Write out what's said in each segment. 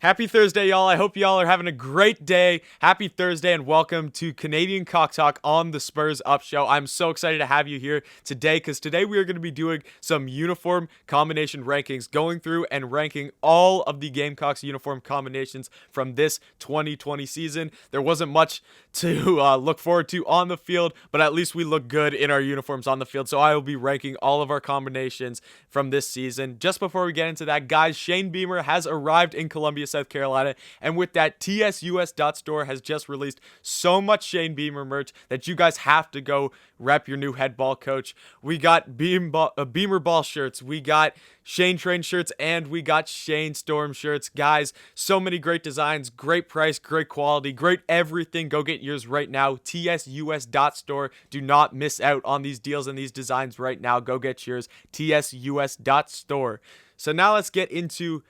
Happy Thursday, y'all. I hope y'all are having a great day. Happy Thursday and welcome to Canadian Cock Talk on the Spurs Up Show. I'm so excited to have you here today because today we are going to be doing some uniform combination rankings, going through and ranking all of the Gamecocks uniform combinations from this 2020 season. There wasn't much to look forward to on the field, but at least we look good in our uniforms on the field. So I will be ranking all of our combinations from this season. Just before we get into that, guys, Shane Beamer has arrived in Columbia, South Carolina, and with that, tsus.store has just released so much Shane Beamer merch that you guys have to go rep your new head ball coach. We got Beamer ball shirts, we got Shane Train shirts, and we got Shane Storm shirts. Guys, so many great designs, great price, great quality, great everything. Go get yours right now. tsus.store. Do not miss out on these deals and these designs right now. Go get yours. tsus.store. So now let's get into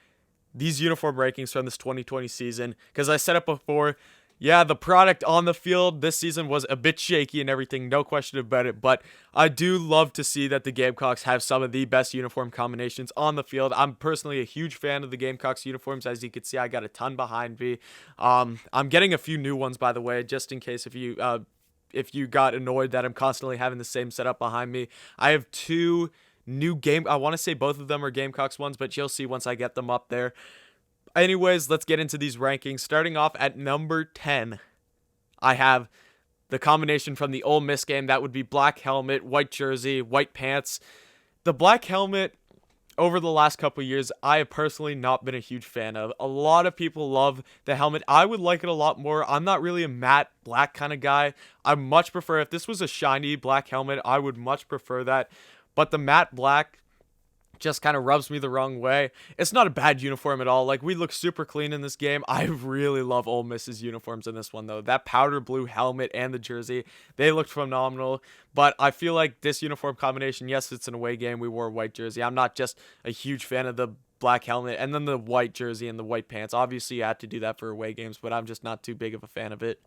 these uniform rankings from this 2020 season, because I said it before, yeah, the product on the field this season was a bit shaky and everything, no question about it, but I do love to see that the Gamecocks have some of the best uniform combinations on the field. I'm personally a huge fan of the Gamecocks uniforms. As you can see, I got a ton behind me. I'm getting a few new ones, by the way, just in case if you got annoyed that I'm constantly having the same setup behind me. I have two new I want to say both of them are Gamecocks ones, but you'll see once I get them up there. Anyways, let's get into these rankings. Starting off at number 10, I have the combination from the Ole Miss game. That would be black helmet, white jersey, white pants. The black helmet, over the last couple years, I have personally not been a huge fan of. A lot of people love the helmet. I would like it a lot more. I'm not really a matte black kind of guy. I much prefer, if this was a shiny black helmet, I would much prefer that. But the matte black just kind of rubs me the wrong way. It's not a bad uniform at all. Like, we look super clean in this game. I really love Ole Miss's uniforms in this one, though. That powder blue helmet and the jersey, they looked phenomenal. But I feel like this uniform combination, yes, it's an away game. We wore a white jersey. I'm not just a huge fan of the black helmet and then the white jersey and the white pants. Obviously, you have to do that for away games, but I'm just not too big of a fan of it.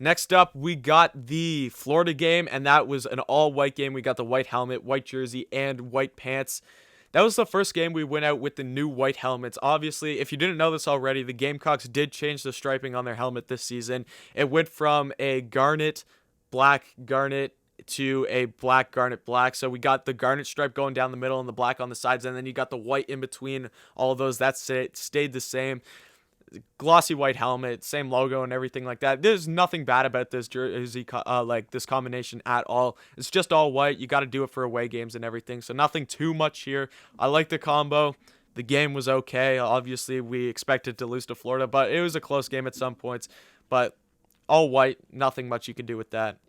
Next up, we got the Florida game, and that was an all-white game. We got the white helmet, white jersey, and white pants. That was the first game we went out with the new white helmets. Obviously, if you didn't know this already, the Gamecocks did change the striping on their helmet this season. It went from a garnet, black garnet, to a black garnet black. So we got the garnet stripe going down the middle and the black on the sides, and then you got the white in between all of those. That stayed the same. Glossy white helmet, same logo and everything like that. There's nothing bad about this jersey, like this combination at all. It's just all white. You got to do it for away games and everything, so nothing too much here. I like the combo. The game was okay. Obviously, we expected to lose to Florida, but it was a close game at some points. But all white, nothing much you can do with that.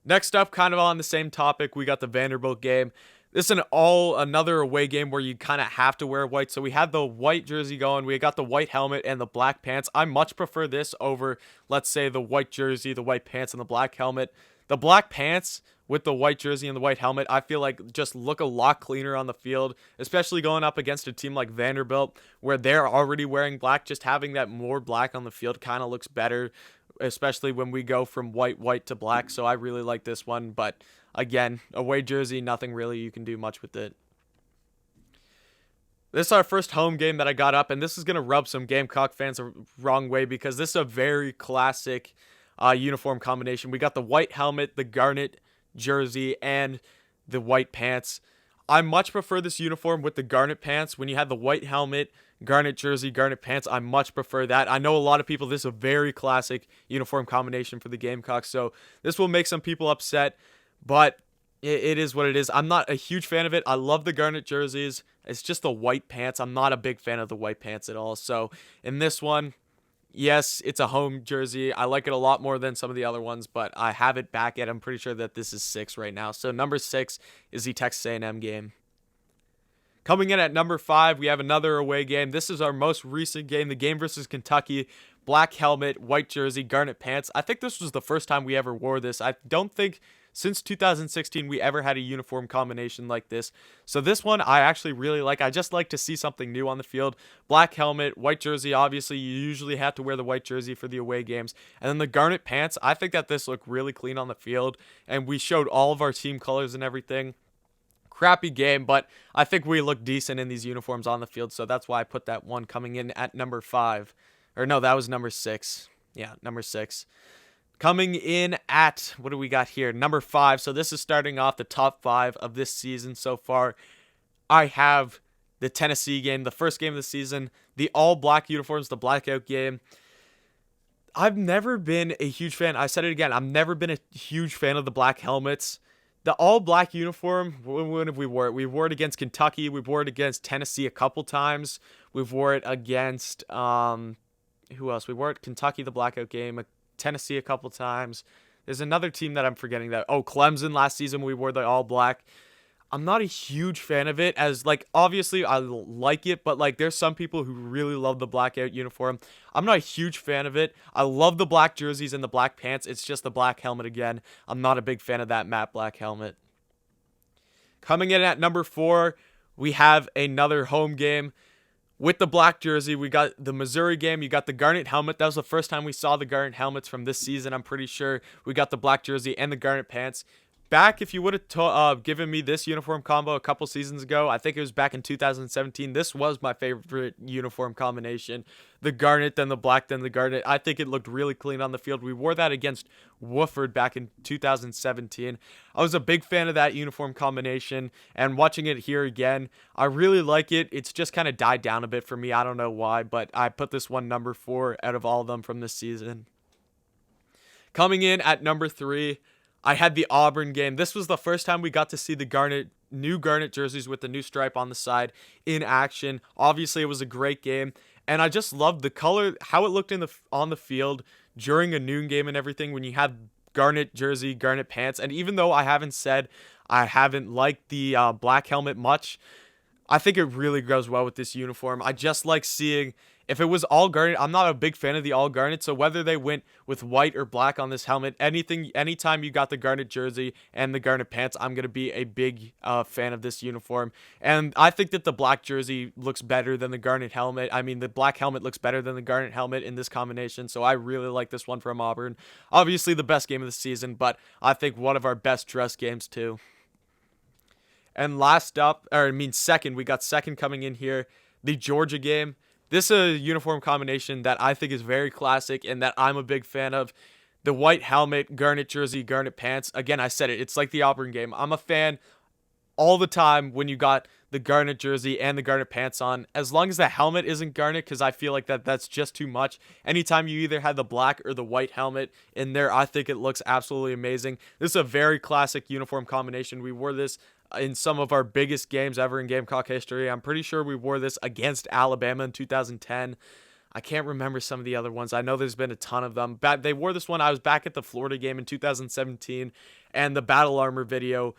Next up, kind of on the same topic, we got the Vanderbilt game. This is another away game where you kind of have to wear white. So we had the white jersey going. We got the white helmet and the black pants. I much prefer this over, let's say, the white jersey, the white pants, and the black helmet. The black pants with the white jersey and the white helmet, I feel like just look a lot cleaner on the field, especially going up against a team like Vanderbilt where they're already wearing black. Just having that more black on the field kind of looks better, especially when we go from white to black. So I really like this one, but again, away jersey, nothing really you can do much with it. This is our first home game that I got up, and this is going to rub some Gamecock fans the wrong way because this is a very classic uniform combination. We got the white helmet, the garnet jersey, and the white pants. I much prefer this uniform with the garnet pants. When you have the white helmet, garnet jersey, garnet pants, I much prefer that. I know a lot of people, this is a very classic uniform combination for the Gamecocks, so this will make some people upset. But it is what it is. I'm not a huge fan of it. I love the garnet jerseys. It's just the white pants. I'm not a big fan of the white pants at all. So in this one, yes, it's a home jersey. I like it a lot more than some of the other ones, but I have it back at, I'm pretty sure that this is 6 right now. So number 6 is the Texas A&M game. Coming in at number 5, we have another away game. This is our most recent game, the game versus Kentucky. Black helmet, white jersey, garnet pants. I think this was the first time we ever wore this. I don't think since 2016 we ever had a uniform combination like this. So this one I actually really like. I just like to see something new on the field. Black helmet, white jersey. Obviously, you usually have to wear the white jersey for the away games. And then the garnet pants. I think that this looked really clean on the field. And we showed all of our team colors and everything. crappy game, but I think we look decent in these uniforms on the field, so that's why I put that one coming in at number 5. Or no, that was number 6. Yeah, number 6. Coming in at, what do we got here? Number 5. So this is starting off the top 5 of this season so far. I have the Tennessee game, the first game of the season, the all-black uniforms, the blackout game. I've never been a huge fan. I said it again. I've never been a huge fan of the black helmets. The all-black uniform, when have we wore it? We wore it against Kentucky. We wore it against Tennessee a couple times. We've wore it against, who else? We wore it Kentucky, the blackout game, Tennessee a couple times. There's another team that I'm forgetting that. Oh, Clemson last season we wore the all-black. I'm not a huge fan of it, as like obviously I like it, but like there's some people who really love the blackout uniform. I'm not a huge fan of it. I love the black jerseys and the black pants. It's just the black helmet again. I'm not a big fan of that matte black helmet. Coming in at number 4, we have another home game. With the black jersey, we got the Missouri game. You got the garnet helmet. That was the first time we saw the garnet helmets from this season, I'm pretty sure. We got the black jersey and the garnet pants. Back, if you would have given me this uniform combo a couple seasons ago, I think it was back in 2017, this was my favorite uniform combination. The garnet, then the black, then the garnet. I think it looked really clean on the field. We wore that against Wofford back in 2017. I was a big fan of that uniform combination, and watching it here again, I really like it. It's just kind of died down a bit for me. I don't know why, but I put this one number 4 out of all of them from this season. Coming in at number 3, I had the Auburn game. This was the first time we got to see the new garnet jerseys with the new stripe on the side in action. Obviously, it was a great game, and I just loved the color, how it looked on the field during a noon game and everything when you had garnet jersey, garnet pants. And even though I haven't liked the black helmet much, I think it really goes well with this uniform. I just like seeing, if it was all garnet, I'm not a big fan of the all garnet, so whether they went with white or black on this helmet, anytime you got the garnet jersey and the garnet pants, I'm going to be a big fan of this uniform. And I think that the black jersey looks better than the garnet helmet. I mean, the black helmet looks better than the garnet helmet in this combination, so I really like this one from Auburn. Obviously the best game of the season, but I think one of our best dress games too. And second, we got second coming in here, the Georgia game. This is a uniform combination that I think is very classic and that I'm a big fan of. The white helmet, garnet jersey, garnet pants. Again, I said it. It's like the Auburn game. I'm a fan all the time when you got the garnet jersey and the garnet pants on. As long as the helmet isn't garnet, because I feel like that's just too much. Anytime you either had the black or the white helmet in there, I think it looks absolutely amazing. This is a very classic uniform combination. We wore this in some of our biggest games ever in Gamecock history. I'm pretty sure we wore this against Alabama in 2010. I can't remember some of the other ones. I know there's been a ton of them. They wore this one. I was back at the Florida game in 2017, and the Battle Armor video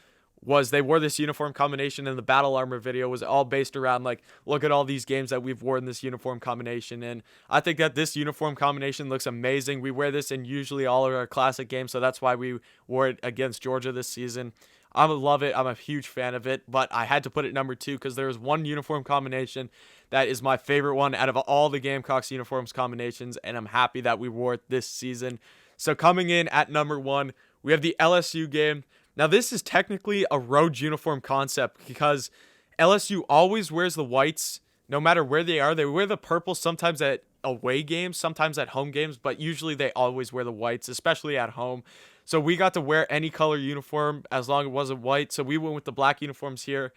they wore this uniform combination, and the Battle Armor video was all based around, like, look at all these games that we've worn this uniform combination in. I think that this uniform combination looks amazing. We wear this in usually all of our classic games, so that's why we wore it against Georgia this season. I love it. I'm a huge fan of it, but I had to put it number 2 because there is one uniform combination that is my favorite one out of all the Gamecocks uniforms combinations, and I'm happy that we wore it this season. So coming in at number 1, we have the LSU game. Now, this is technically a road uniform concept because LSU always wears the whites no matter where they are. They wear the purple sometimes at away games, sometimes at home games, but usually they always wear the whites, especially at home. So we got to wear any color uniform as long as it wasn't white. So we went with the black uniforms here.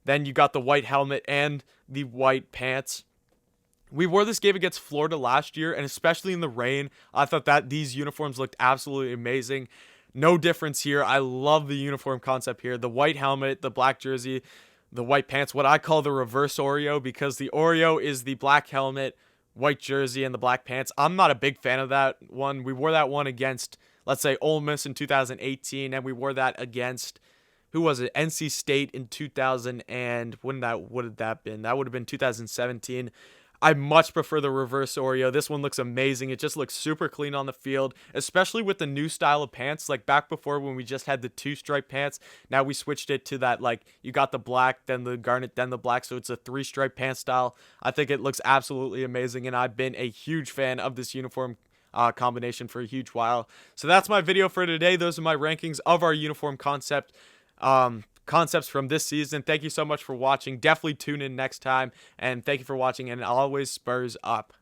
Then you got the white helmet and the white pants. We wore this game against Florida last year, and especially in the rain, I thought that these uniforms looked absolutely amazing. No difference here. I love the uniform concept here. The white helmet, the black jersey, the white pants, what I call the reverse Oreo, because the Oreo is the black helmet, white jersey, and the black pants. I'm not a big fan of that one. We wore that one against, let's say, Ole Miss in 2018, and we wore that against, who was it? NC State in 2000, and when that would have that been? That would have been 2017. I much prefer the reverse Oreo. This one looks amazing. It just looks super clean on the field, especially with the new style of pants. Like back before when we just had the 2-stripe pants, now we switched it to that, like, you got the black, then the garnet, then the black, so it's a 3-stripe pant style. I think it looks absolutely amazing, and I've been a huge fan of this uniform combination for a huge while. So that's my video for today. Those are my rankings of our uniform concept concepts from this season. Thank you so much for watching. Definitely tune in next time, and thank you for watching, and always Spurs up.